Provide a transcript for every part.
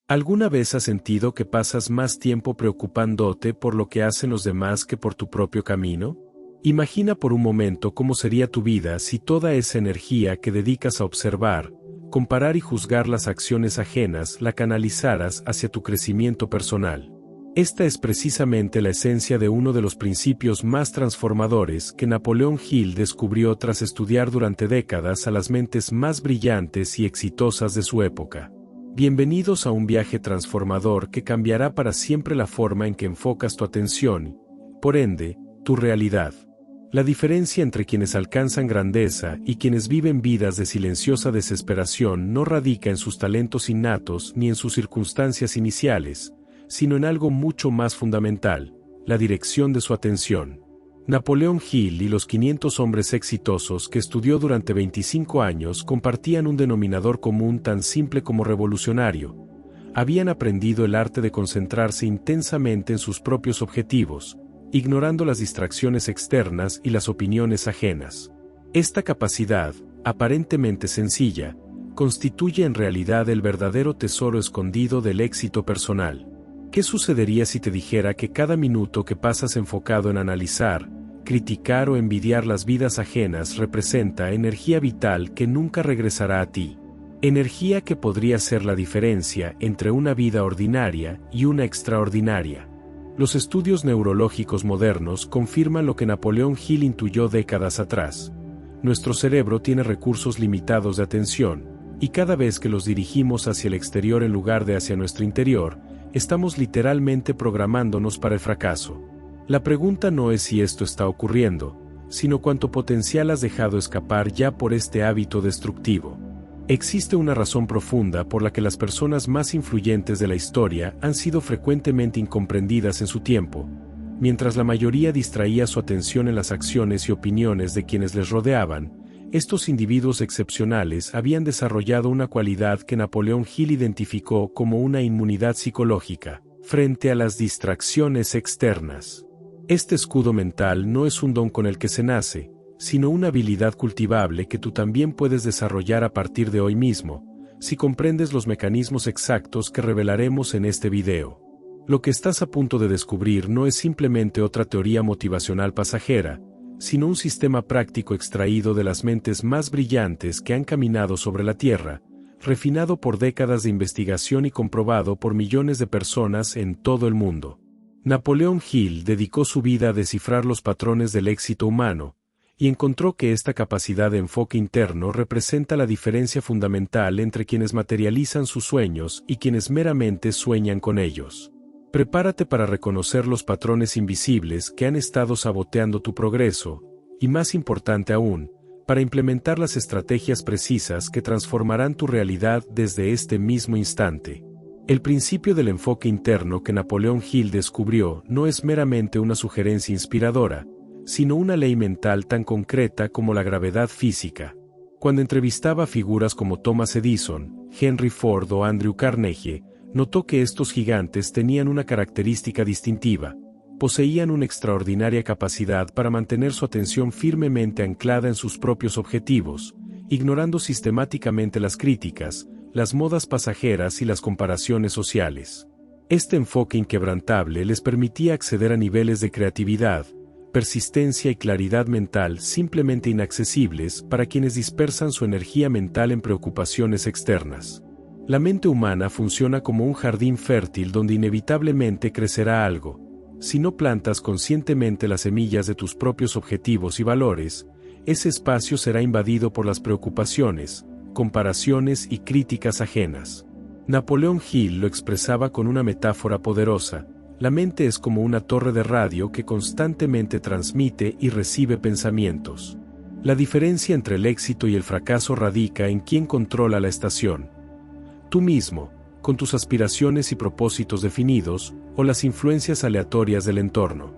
¿Alguna vez has sentido que pasas más tiempo preocupándote por lo que hacen los demás que por tu propio camino? Imagina por un momento cómo sería tu vida si toda esa energía que dedicas a observar, comparar y juzgar las acciones ajenas la canalizaras hacia tu crecimiento personal. Esta es precisamente la esencia de uno de los principios más transformadores que Napoleón Hill descubrió tras estudiar durante décadas a las mentes más brillantes y exitosas de su época. Bienvenidos a un viaje transformador que cambiará para siempre la forma en que enfocas tu atención, por ende, tu realidad. La diferencia entre quienes alcanzan grandeza y quienes viven vidas de silenciosa desesperación no radica en sus talentos innatos ni en sus circunstancias iniciales, sino en algo mucho más fundamental, la dirección de su atención. Napoleón Hill y los 500 hombres exitosos que estudió durante 25 años compartían un denominador común tan simple como revolucionario. Habían aprendido el arte de concentrarse intensamente en sus propios objetivos, ignorando las distracciones externas y las opiniones ajenas. Esta capacidad, aparentemente sencilla, constituye en realidad el verdadero tesoro escondido del éxito personal. ¿Qué sucedería si te dijera que cada minuto que pasas enfocado en analizar, criticar o envidiar las vidas ajenas representa energía vital que nunca regresará a ti? Energía que podría ser la diferencia entre una vida ordinaria y una extraordinaria. Los estudios neurológicos modernos confirman lo que Napoleón Hill intuyó décadas atrás. Nuestro cerebro tiene recursos limitados de atención, y cada vez que los dirigimos hacia el exterior en lugar de hacia nuestro interior, estamos literalmente programándonos para el fracaso. La pregunta no es si esto está ocurriendo, sino cuánto potencial has dejado escapar ya por este hábito destructivo. Existe una razón profunda por la que las personas más influyentes de la historia han sido frecuentemente incomprendidas en su tiempo. Mientras la mayoría distraía su atención en las acciones y opiniones de quienes les rodeaban, estos individuos excepcionales habían desarrollado una cualidad que Napoleón Hill identificó como una inmunidad psicológica, frente a las distracciones externas. Este escudo mental no es un don con el que se nace, sino una habilidad cultivable que tú también puedes desarrollar a partir de hoy mismo, si comprendes los mecanismos exactos que revelaremos en este video. Lo que estás a punto de descubrir no es simplemente otra teoría motivacional pasajera, sino un sistema práctico extraído de las mentes más brillantes que han caminado sobre la Tierra, refinado por décadas de investigación y comprobado por millones de personas en todo el mundo. Napoleón Hill dedicó su vida a descifrar los patrones del éxito humano, y encontró que esta capacidad de enfoque interno representa la diferencia fundamental entre quienes materializan sus sueños y quienes meramente sueñan con ellos. Prepárate para reconocer los patrones invisibles que han estado saboteando tu progreso, y más importante aún, para implementar las estrategias precisas que transformarán tu realidad desde este mismo instante. El principio del enfoque interno que Napoleón Hill descubrió no es meramente una sugerencia inspiradora, sino una ley mental tan concreta como la gravedad física. Cuando entrevistaba a figuras como Thomas Edison, Henry Ford o Andrew Carnegie, notó que estos gigantes tenían una característica distintiva: poseían una extraordinaria capacidad para mantener su atención firmemente anclada en sus propios objetivos, ignorando sistemáticamente las críticas, las modas pasajeras y las comparaciones sociales. Este enfoque inquebrantable les permitía acceder a niveles de creatividad, persistencia y claridad mental simplemente inaccesibles para quienes dispersan su energía mental en preocupaciones externas. La mente humana funciona como un jardín fértil donde inevitablemente crecerá algo. Si no plantas conscientemente las semillas de tus propios objetivos y valores, ese espacio será invadido por las preocupaciones, comparaciones y críticas ajenas. Napoleón Hill lo expresaba con una metáfora poderosa: la mente es como una torre de radio que constantemente transmite y recibe pensamientos. La diferencia entre el éxito y el fracaso radica en quién controla la estación. Tú mismo, con tus aspiraciones y propósitos definidos, o las influencias aleatorias del entorno.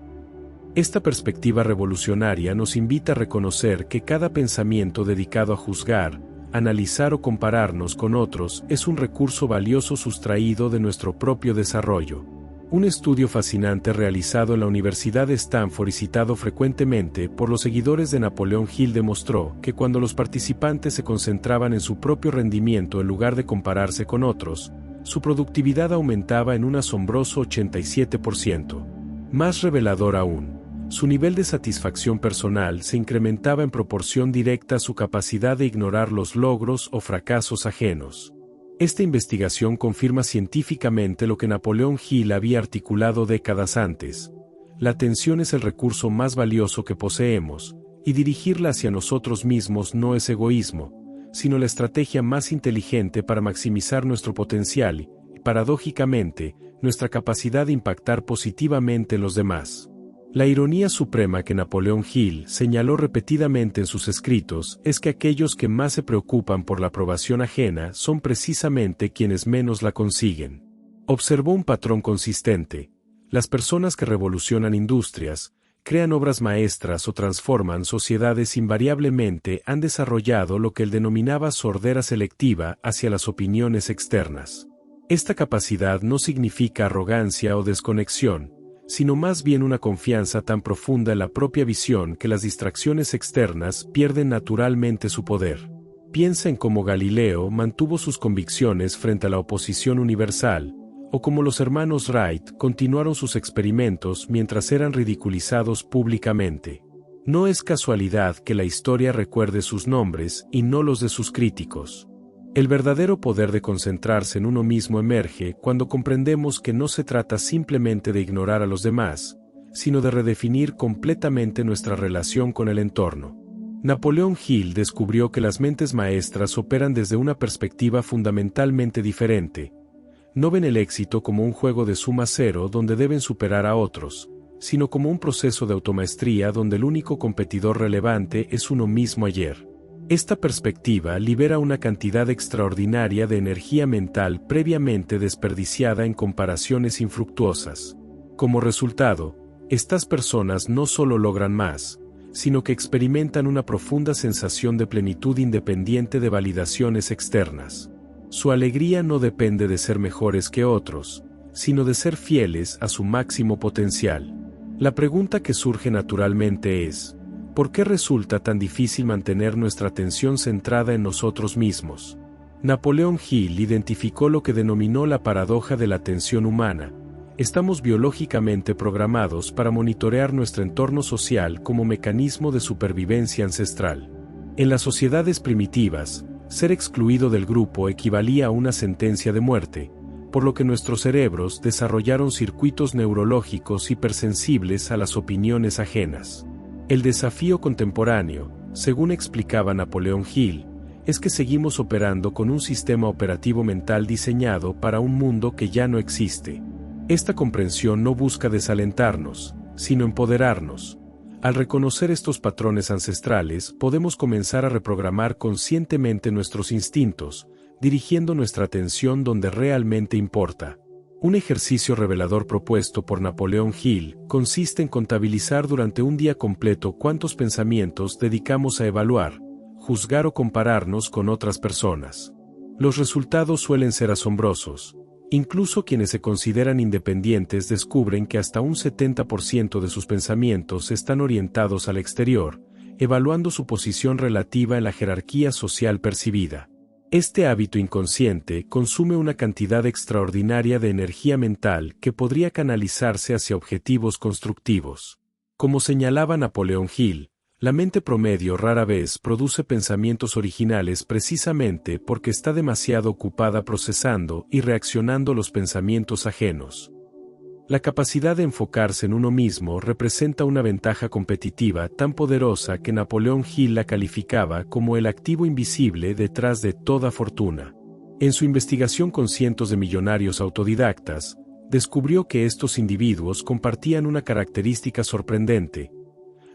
Esta perspectiva revolucionaria nos invita a reconocer que cada pensamiento dedicado a juzgar, analizar o compararnos con otros es un recurso valioso sustraído de nuestro propio desarrollo. Un estudio fascinante realizado en la Universidad de Stanford y citado frecuentemente por los seguidores de Napoleón Hill demostró que cuando los participantes se concentraban en su propio rendimiento en lugar de compararse con otros, Su productividad aumentaba en un asombroso 87%. Más revelador aún, su nivel de satisfacción personal se incrementaba en proporción directa a su capacidad de ignorar los logros o fracasos ajenos. Esta investigación confirma científicamente lo que Napoleón Hill había articulado décadas antes. La atención es el recurso más valioso que poseemos, y dirigirla hacia nosotros mismos no es egoísmo, sino la estrategia más inteligente para maximizar nuestro potencial y, paradójicamente, nuestra capacidad de impactar positivamente en los demás. La ironía suprema que Napoleón Hill señaló repetidamente en sus escritos es que aquellos que más se preocupan por la aprobación ajena son precisamente quienes menos la consiguen. Observó un patrón consistente. Las personas que revolucionan industrias, crean obras maestras o transforman sociedades invariablemente han desarrollado lo que él denominaba sordera selectiva hacia las opiniones externas. Esta capacidad no significa arrogancia o desconexión, sino más bien una confianza tan profunda en la propia visión que las distracciones externas pierden naturalmente su poder. Piensa en cómo Galileo mantuvo sus convicciones frente a la oposición universal, o cómo los hermanos Wright continuaron sus experimentos mientras eran ridiculizados públicamente. No es casualidad que la historia recuerde sus nombres y no los de sus críticos. El verdadero poder de concentrarse en uno mismo emerge cuando comprendemos que no se trata simplemente de ignorar a los demás, sino de redefinir completamente nuestra relación con el entorno. Napoleón Hill descubrió que las mentes maestras operan desde una perspectiva fundamentalmente diferente. No ven el éxito como un juego de suma cero donde deben superar a otros, sino como un proceso de automaestría donde el único competidor relevante es uno mismo ayer. Esta perspectiva libera una cantidad extraordinaria de energía mental previamente desperdiciada en comparaciones infructuosas. Como resultado, estas personas no solo logran más, sino que experimentan una profunda sensación de plenitud independiente de validaciones externas. Su alegría no depende de ser mejores que otros, sino de ser fieles a su máximo potencial. La pregunta que surge naturalmente es: ¿por qué resulta tan difícil mantener nuestra atención centrada en nosotros mismos? Napoleón Hill identificó lo que denominó la paradoja de la atención humana. Estamos biológicamente programados para monitorear nuestro entorno social como mecanismo de supervivencia ancestral. En las sociedades primitivas, ser excluido del grupo equivalía a una sentencia de muerte, por lo que nuestros cerebros desarrollaron circuitos neurológicos hipersensibles a las opiniones ajenas. El desafío contemporáneo, según explicaba Napoleón Hill, es que seguimos operando con un sistema operativo mental diseñado para un mundo que ya no existe. Esta comprensión no busca desalentarnos, sino empoderarnos. Al reconocer estos patrones ancestrales, podemos comenzar a reprogramar conscientemente nuestros instintos, dirigiendo nuestra atención donde realmente importa. Un ejercicio revelador propuesto por Napoleón Hill consiste en contabilizar durante un día completo cuántos pensamientos dedicamos a evaluar, juzgar o compararnos con otras personas. Los resultados suelen ser asombrosos. Incluso quienes se consideran independientes descubren que hasta un 70% de sus pensamientos están orientados al exterior, evaluando su posición relativa en la jerarquía social percibida. Este hábito inconsciente consume una cantidad extraordinaria de energía mental que podría canalizarse hacia objetivos constructivos. Como señalaba Napoleón Hill, la mente promedio rara vez produce pensamientos originales precisamente porque está demasiado ocupada procesando y reaccionando a los pensamientos ajenos. La capacidad de enfocarse en uno mismo representa una ventaja competitiva tan poderosa que Napoleón Hill la calificaba como el activo invisible detrás de toda fortuna. En su investigación con cientos de millonarios autodidactas, descubrió que estos individuos compartían una característica sorprendente.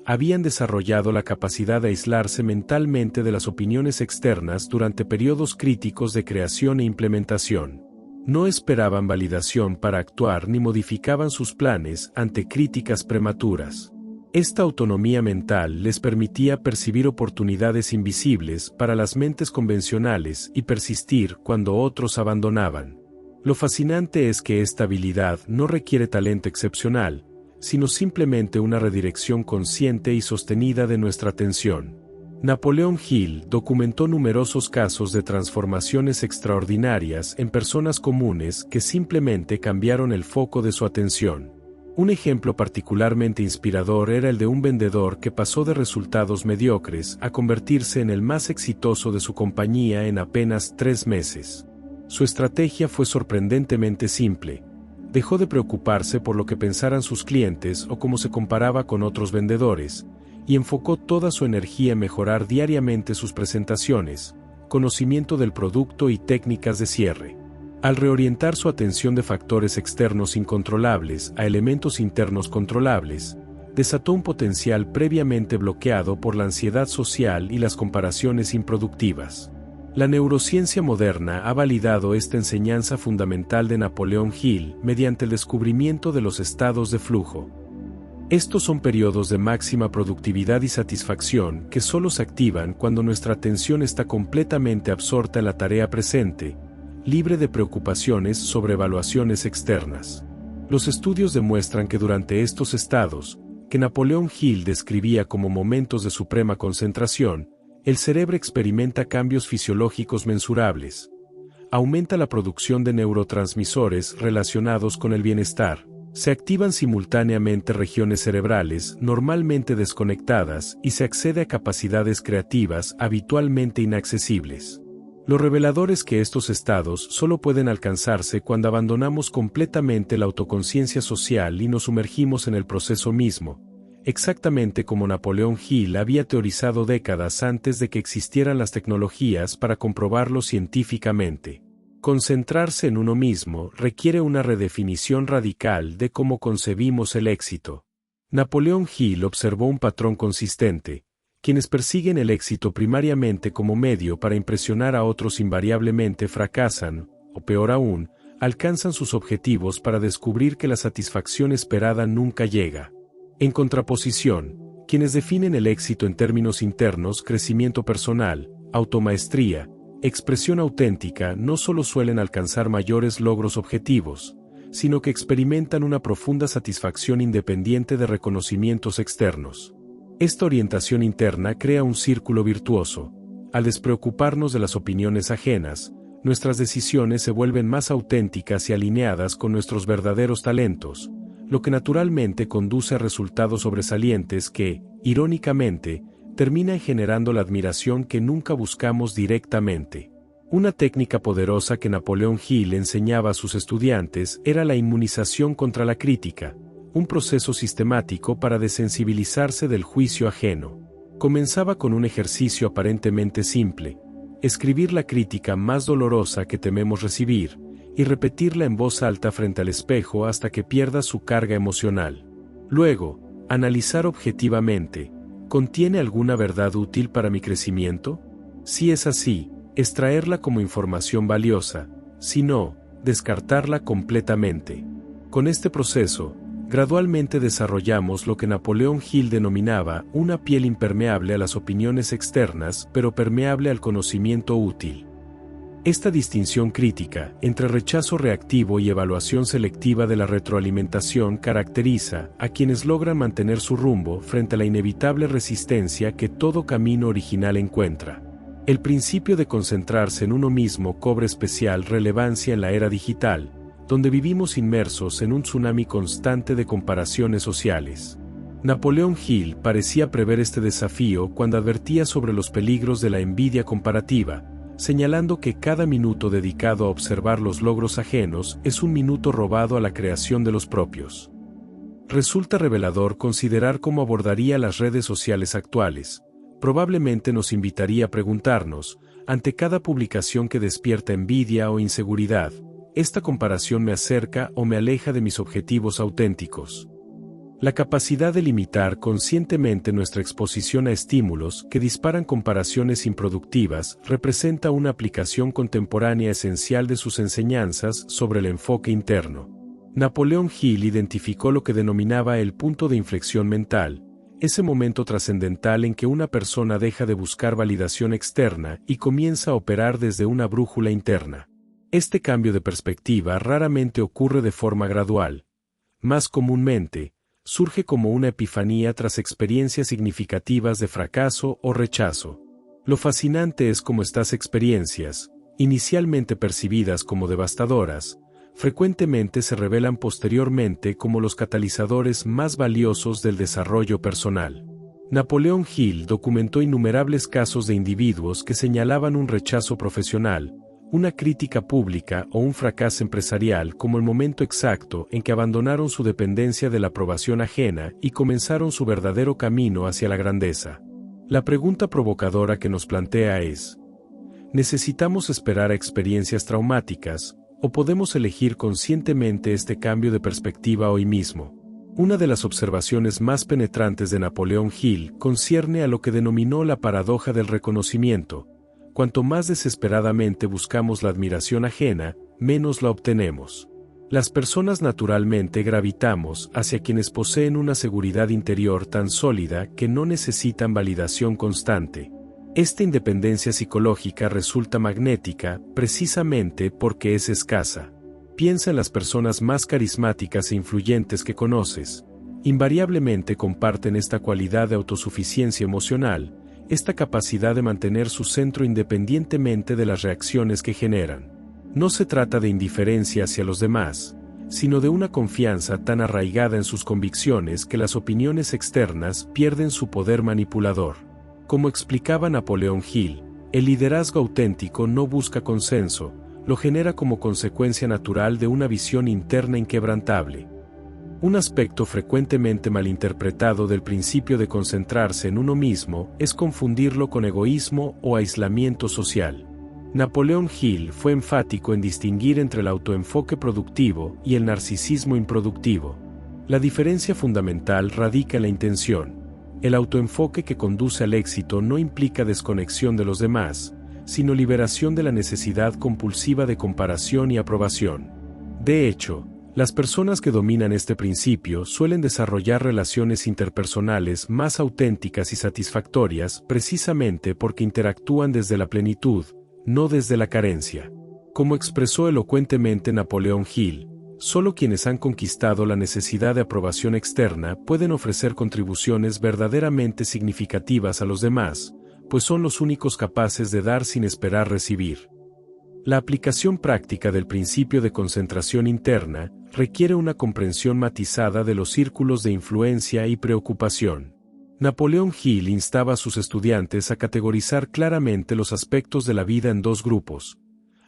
Habían desarrollado la capacidad de aislarse mentalmente de las opiniones externas durante periodos críticos de creación e implementación. No esperaban validación para actuar ni modificaban sus planes ante críticas prematuras. Esta autonomía mental les permitía percibir oportunidades invisibles para las mentes convencionales y persistir cuando otros abandonaban. Lo fascinante es que esta habilidad no requiere talento excepcional, sino simplemente una redirección consciente y sostenida de nuestra atención. Napoleón Hill documentó numerosos casos de transformaciones extraordinarias en personas comunes que simplemente cambiaron el foco de su atención. Un ejemplo particularmente inspirador era el de un vendedor que pasó de resultados mediocres a convertirse en el más exitoso de su compañía en apenas 3 meses. Su estrategia fue sorprendentemente simple. Dejó de preocuparse por lo que pensaran sus clientes o cómo se comparaba con otros vendedores, y enfocó toda su energía en mejorar diariamente sus presentaciones, conocimiento del producto y técnicas de cierre. Al reorientar su atención de factores externos incontrolables a elementos internos controlables, desató un potencial previamente bloqueado por la ansiedad social y las comparaciones improductivas. La neurociencia moderna ha validado esta enseñanza fundamental de Napoleón Hill mediante el descubrimiento de los estados de flujo. Estos son periodos de máxima productividad y satisfacción que solo se activan cuando nuestra atención está completamente absorta en la tarea presente, libre de preocupaciones sobre evaluaciones externas. Los estudios demuestran que durante estos estados, que Napoleón Hill describía como momentos de suprema concentración, el cerebro experimenta cambios fisiológicos mensurables. Aumenta la producción de neurotransmisores relacionados con el bienestar. Se activan simultáneamente regiones cerebrales normalmente desconectadas y se accede a capacidades creativas habitualmente inaccesibles. Lo revelador es que estos estados solo pueden alcanzarse cuando abandonamos completamente la autoconciencia social y nos sumergimos en el proceso mismo, exactamente como Napoleón Hill había teorizado décadas antes de que existieran las tecnologías para comprobarlo científicamente. Concentrarse en uno mismo requiere una redefinición radical de cómo concebimos el éxito. Napoleón Hill observó un patrón consistente. Quienes persiguen el éxito primariamente como medio para impresionar a otros invariablemente fracasan, o peor aún, alcanzan sus objetivos para descubrir que la satisfacción esperada nunca llega. En contraposición, quienes definen el éxito en términos internos, crecimiento personal, automaestría, expresión auténtica, no solo suelen alcanzar mayores logros objetivos, sino que experimentan una profunda satisfacción independiente de reconocimientos externos. Esta orientación interna crea un círculo virtuoso. Al despreocuparnos de las opiniones ajenas, nuestras decisiones se vuelven más auténticas y alineadas con nuestros verdaderos talentos, lo que naturalmente conduce a resultados sobresalientes que, irónicamente, terminan generando la admiración que nunca buscamos directamente. Una técnica poderosa que Napoleón Hill enseñaba a sus estudiantes era la inmunización contra la crítica, un proceso sistemático para desensibilizarse del juicio ajeno. Comenzaba con un ejercicio aparentemente simple: escribir la crítica más dolorosa que tememos recibir, y repetirla en voz alta frente al espejo hasta que pierda su carga emocional. Luego, analizar objetivamente: ¿contiene alguna verdad útil para mi crecimiento? Si es así, extraerla como información valiosa; si no, descartarla completamente. Con este proceso, gradualmente desarrollamos lo que Napoleón Hill denominaba una piel impermeable a las opiniones externas, pero permeable al conocimiento útil. Esta distinción crítica entre rechazo reactivo y evaluación selectiva de la retroalimentación caracteriza a quienes logran mantener su rumbo frente a la inevitable resistencia que todo camino original encuentra. El principio de concentrarse en uno mismo cobra especial relevancia en la era digital, donde vivimos inmersos en un tsunami constante de comparaciones sociales. Napoleón Hill parecía prever este desafío cuando advertía sobre los peligros de la envidia comparativa, señalando que cada minuto dedicado a observar los logros ajenos es un minuto robado a la creación de los propios. Resulta revelador considerar cómo abordaría las redes sociales actuales. Probablemente nos invitaría a preguntarnos, ante cada publicación que despierta envidia o inseguridad: ¿esta comparación me acerca o me aleja de mis objetivos auténticos? La capacidad de limitar conscientemente nuestra exposición a estímulos que disparan comparaciones improductivas representa una aplicación contemporánea esencial de sus enseñanzas sobre el enfoque interno. Napoleón Hill identificó lo que denominaba el punto de inflexión mental, ese momento trascendental en que una persona deja de buscar validación externa y comienza a operar desde una brújula interna. Este cambio de perspectiva raramente ocurre de forma gradual. Más comúnmente, surge como una epifanía tras experiencias significativas de fracaso o rechazo. Lo fascinante es cómo estas experiencias, inicialmente percibidas como devastadoras, frecuentemente se revelan posteriormente como los catalizadores más valiosos del desarrollo personal. Napoleón Hill documentó innumerables casos de individuos que señalaban un rechazo profesional, una crítica pública o un fracaso empresarial como el momento exacto en que abandonaron su dependencia de la aprobación ajena y comenzaron su verdadero camino hacia la grandeza. La pregunta provocadora que nos plantea es: ¿necesitamos esperar a experiencias traumáticas, o podemos elegir conscientemente este cambio de perspectiva hoy mismo? Una de las observaciones más penetrantes de Napoleón Hill concierne a lo que denominó la paradoja del reconocimiento. Cuanto más desesperadamente buscamos la admiración ajena, menos la obtenemos. Las personas naturalmente gravitamos hacia quienes poseen una seguridad interior tan sólida que no necesitan validación constante. Esta independencia psicológica resulta magnética precisamente porque es escasa. Piensa en las personas más carismáticas e influyentes que conoces. Invariablemente comparten esta cualidad de autosuficiencia emocional, esta capacidad de mantener su centro independientemente de las reacciones que generan. No se trata de indiferencia hacia los demás, sino de una confianza tan arraigada en sus convicciones que las opiniones externas pierden su poder manipulador. Como explicaba Napoleón Hill, el liderazgo auténtico no busca consenso, lo genera como consecuencia natural de una visión interna inquebrantable. Un aspecto frecuentemente malinterpretado del principio de concentrarse en uno mismo es confundirlo con egoísmo o aislamiento social. Napoleón Hill fue enfático en distinguir entre el autoenfoque productivo y el narcisismo improductivo. La diferencia fundamental radica en la intención. El autoenfoque que conduce al éxito no implica desconexión de los demás, sino liberación de la necesidad compulsiva de comparación y aprobación. De hecho, las personas que dominan este principio suelen desarrollar relaciones interpersonales más auténticas y satisfactorias precisamente porque interactúan desde la plenitud, no desde la carencia. Como expresó elocuentemente Napoleón Hill, solo quienes han conquistado la necesidad de aprobación externa pueden ofrecer contribuciones verdaderamente significativas a los demás, pues son los únicos capaces de dar sin esperar recibir. La aplicación práctica del principio de concentración interna requiere una comprensión matizada de los círculos de influencia y preocupación. Napoleón Hill instaba a sus estudiantes a categorizar claramente los aspectos de la vida en dos grupos: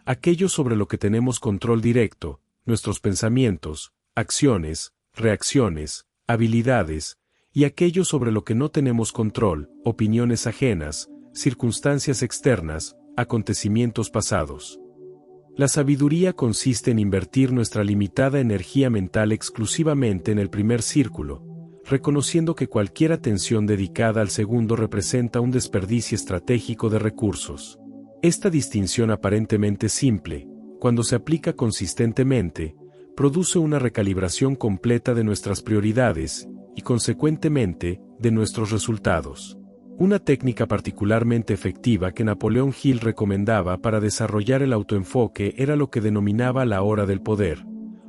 aquellos sobre lo que tenemos control directo, nuestros pensamientos, acciones, reacciones, habilidades, y aquellos sobre lo que no tenemos control, opiniones ajenas, circunstancias externas, acontecimientos pasados. La sabiduría consiste en invertir nuestra limitada energía mental exclusivamente en el primer círculo, reconociendo que cualquier atención dedicada al segundo representa un desperdicio estratégico de recursos. Esta distinción aparentemente simple, cuando se aplica consistentemente, produce una recalibración completa de nuestras prioridades y, consecuentemente, de nuestros resultados. Una técnica particularmente efectiva que Napoleón Hill recomendaba para desarrollar el autoenfoque era lo que denominaba la hora del poder,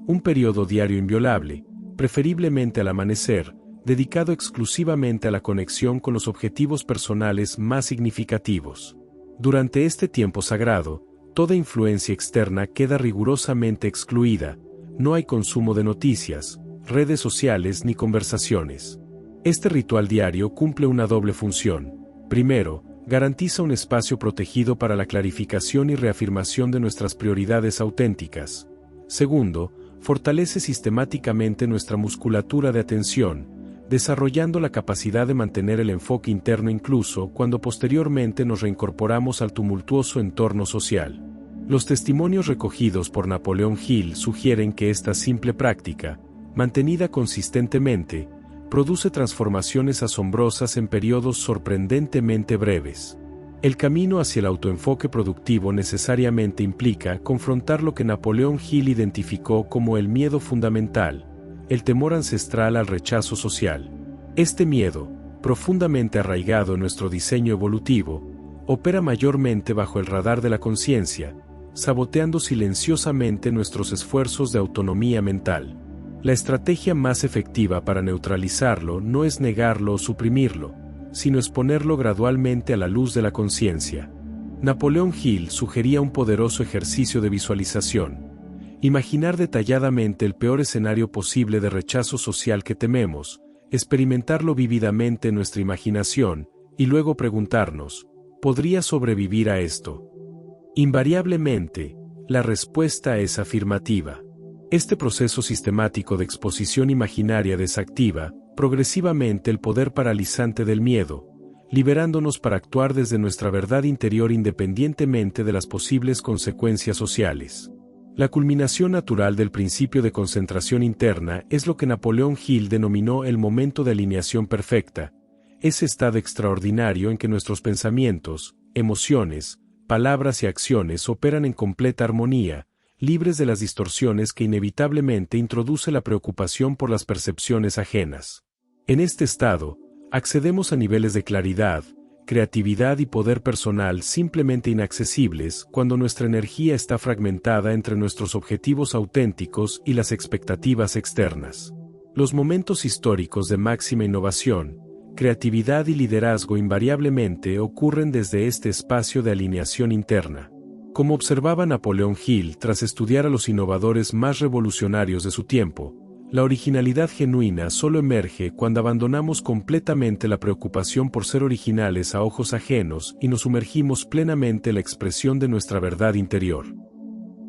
un periodo diario inviolable, preferiblemente al amanecer, dedicado exclusivamente a la conexión con los objetivos personales más significativos. Durante este tiempo sagrado, toda influencia externa queda rigurosamente excluida, no hay consumo de noticias, redes sociales ni conversaciones. Este ritual diario cumple una doble función. Primero, garantiza un espacio protegido para la clarificación y reafirmación de nuestras prioridades auténticas. Segundo, fortalece sistemáticamente nuestra musculatura de atención, desarrollando la capacidad de mantener el enfoque interno incluso cuando posteriormente nos reincorporamos al tumultuoso entorno social. Los testimonios recogidos por Napoleón Hill sugieren que esta simple práctica, mantenida consistentemente, produce transformaciones asombrosas en periodos sorprendentemente breves. El camino hacia el autoenfoque productivo necesariamente implica confrontar lo que Napoleón Hill identificó como el miedo fundamental, el temor ancestral al rechazo social. Este miedo, profundamente arraigado en nuestro diseño evolutivo, opera mayormente bajo el radar de la conciencia, saboteando silenciosamente nuestros esfuerzos de autonomía mental. La estrategia más efectiva para neutralizarlo no es negarlo o suprimirlo, sino exponerlo gradualmente a la luz de la conciencia. Napoleón Hill sugería un poderoso ejercicio de visualización. Imaginar detalladamente el peor escenario posible de rechazo social que tememos, experimentarlo vívidamente en nuestra imaginación, y luego preguntarnos, ¿podría sobrevivir a esto? Invariablemente, la respuesta es afirmativa. Este proceso sistemático de exposición imaginaria desactiva, progresivamente el poder paralizante del miedo, liberándonos para actuar desde nuestra verdad interior independientemente de las posibles consecuencias sociales. La culminación natural del principio de concentración interna es lo que Napoleón Hill denominó el momento de alineación perfecta, ese estado extraordinario en que nuestros pensamientos, emociones, palabras y acciones operan en completa armonía, libres de las distorsiones que inevitablemente introduce la preocupación por las percepciones ajenas. En este estado, accedemos a niveles de claridad, creatividad y poder personal simplemente inaccesibles cuando nuestra energía está fragmentada entre nuestros objetivos auténticos y las expectativas externas. Los momentos históricos de máxima innovación, creatividad y liderazgo invariablemente ocurren desde este espacio de alineación interna. Como observaba Napoleón Hill tras estudiar a los innovadores más revolucionarios de su tiempo, la originalidad genuina solo emerge cuando abandonamos completamente la preocupación por ser originales a ojos ajenos y nos sumergimos plenamente en la expresión de nuestra verdad interior.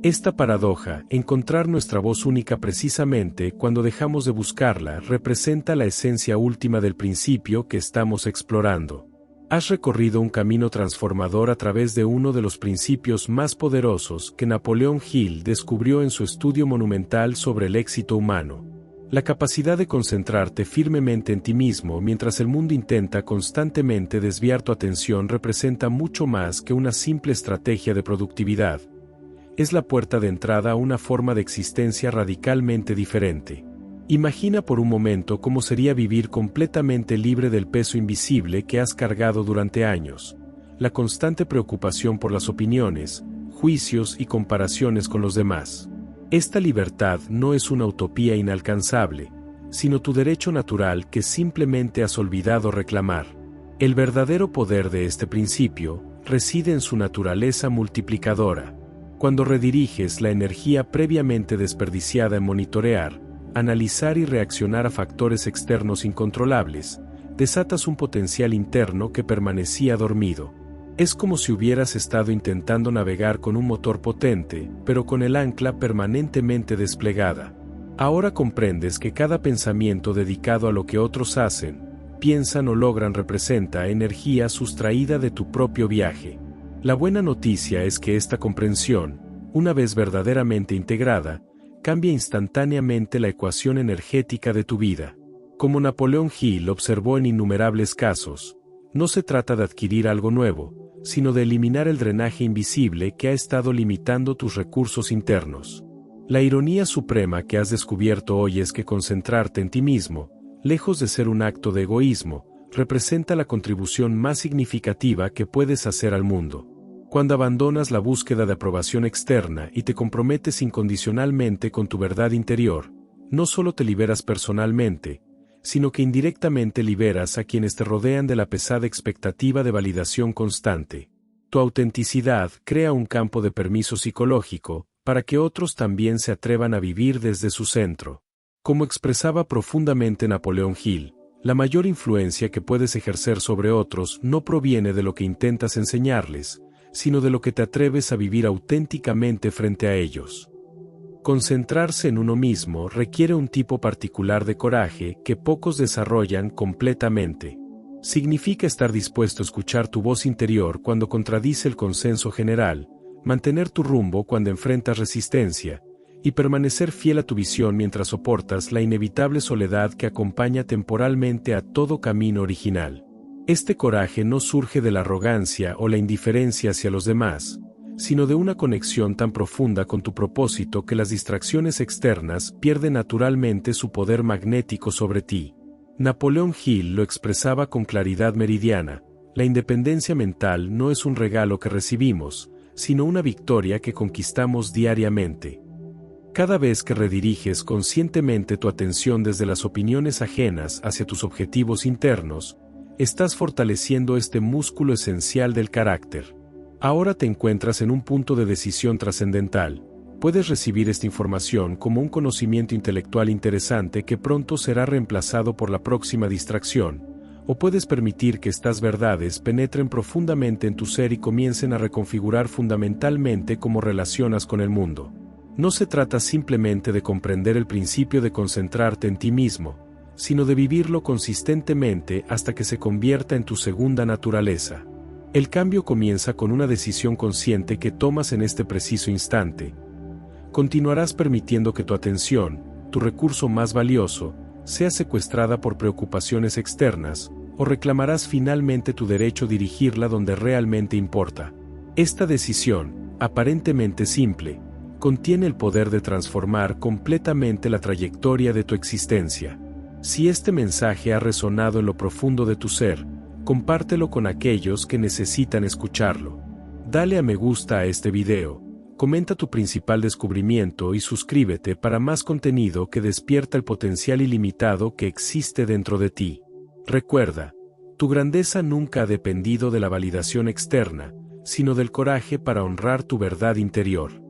Esta paradoja, encontrar nuestra voz única precisamente cuando dejamos de buscarla, representa la esencia última del principio que estamos explorando. Has recorrido un camino transformador a través de uno de los principios más poderosos que Napoleón Hill descubrió en su estudio monumental sobre el éxito humano. La capacidad de concentrarte firmemente en ti mismo mientras el mundo intenta constantemente desviar tu atención representa mucho más que una simple estrategia de productividad. Es la puerta de entrada a una forma de existencia radicalmente diferente. Imagina por un momento cómo sería vivir completamente libre del peso invisible que has cargado durante años, la constante preocupación por las opiniones, juicios y comparaciones con los demás. Esta libertad no es una utopía inalcanzable, sino tu derecho natural que simplemente has olvidado reclamar. El verdadero poder de este principio reside en su naturaleza multiplicadora. Cuando rediriges la energía previamente desperdiciada en monitorear, analizar y reaccionar a factores externos incontrolables, desatas un potencial interno que permanecía dormido. Es como si hubieras estado intentando navegar con un motor potente, pero con el ancla permanentemente desplegada. Ahora comprendes que cada pensamiento dedicado a lo que otros hacen, piensan o logran representa energía sustraída de tu propio viaje. La buena noticia es que esta comprensión, una vez verdaderamente integrada, cambia instantáneamente la ecuación energética de tu vida. Como Napoleón Hill observó en innumerables casos, no se trata de adquirir algo nuevo, sino de eliminar el drenaje invisible que ha estado limitando tus recursos internos. La ironía suprema que has descubierto hoy es que concentrarte en ti mismo, lejos de ser un acto de egoísmo, representa la contribución más significativa que puedes hacer al mundo. Cuando abandonas la búsqueda de aprobación externa y te comprometes incondicionalmente con tu verdad interior, no solo te liberas personalmente, sino que indirectamente liberas a quienes te rodean de la pesada expectativa de validación constante. Tu autenticidad crea un campo de permiso psicológico, para que otros también se atrevan a vivir desde su centro. Como expresaba profundamente Napoleón Hill, la mayor influencia que puedes ejercer sobre otros no proviene de lo que intentas enseñarles, sino de lo que te atreves a vivir auténticamente frente a ellos. Concentrarse en uno mismo requiere un tipo particular de coraje que pocos desarrollan completamente. Significa estar dispuesto a escuchar tu voz interior cuando contradice el consenso general, mantener tu rumbo cuando enfrentas resistencia, y permanecer fiel a tu visión mientras soportas la inevitable soledad que acompaña temporalmente a todo camino original. Este coraje no surge de la arrogancia o la indiferencia hacia los demás, sino de una conexión tan profunda con tu propósito que las distracciones externas pierden naturalmente su poder magnético sobre ti. Napoleón Hill lo expresaba con claridad meridiana: la independencia mental no es un regalo que recibimos, sino una victoria que conquistamos diariamente. Cada vez que rediriges conscientemente tu atención desde las opiniones ajenas hacia tus objetivos internos, estás fortaleciendo este músculo esencial del carácter. Ahora te encuentras en un punto de decisión trascendental. Puedes recibir esta información como un conocimiento intelectual interesante que pronto será reemplazado por la próxima distracción, o puedes permitir que estas verdades penetren profundamente en tu ser y comiencen a reconfigurar fundamentalmente cómo relacionas con el mundo. No se trata simplemente de comprender el principio de concentrarte en ti mismo, sino de vivirlo consistentemente hasta que se convierta en tu segunda naturaleza. El cambio comienza con una decisión consciente que tomas en este preciso instante. Continuarás permitiendo que tu atención, tu recurso más valioso, sea secuestrada por preocupaciones externas, o reclamarás finalmente tu derecho a dirigirla donde realmente importa. Esta decisión, aparentemente simple, contiene el poder de transformar completamente la trayectoria de tu existencia. Si este mensaje ha resonado en lo profundo de tu ser, compártelo con aquellos que necesitan escucharlo. Dale a me gusta a este video, comenta tu principal descubrimiento y suscríbete para más contenido que despierta el potencial ilimitado que existe dentro de ti. Recuerda, tu grandeza nunca ha dependido de la validación externa, sino del coraje para honrar tu verdad interior.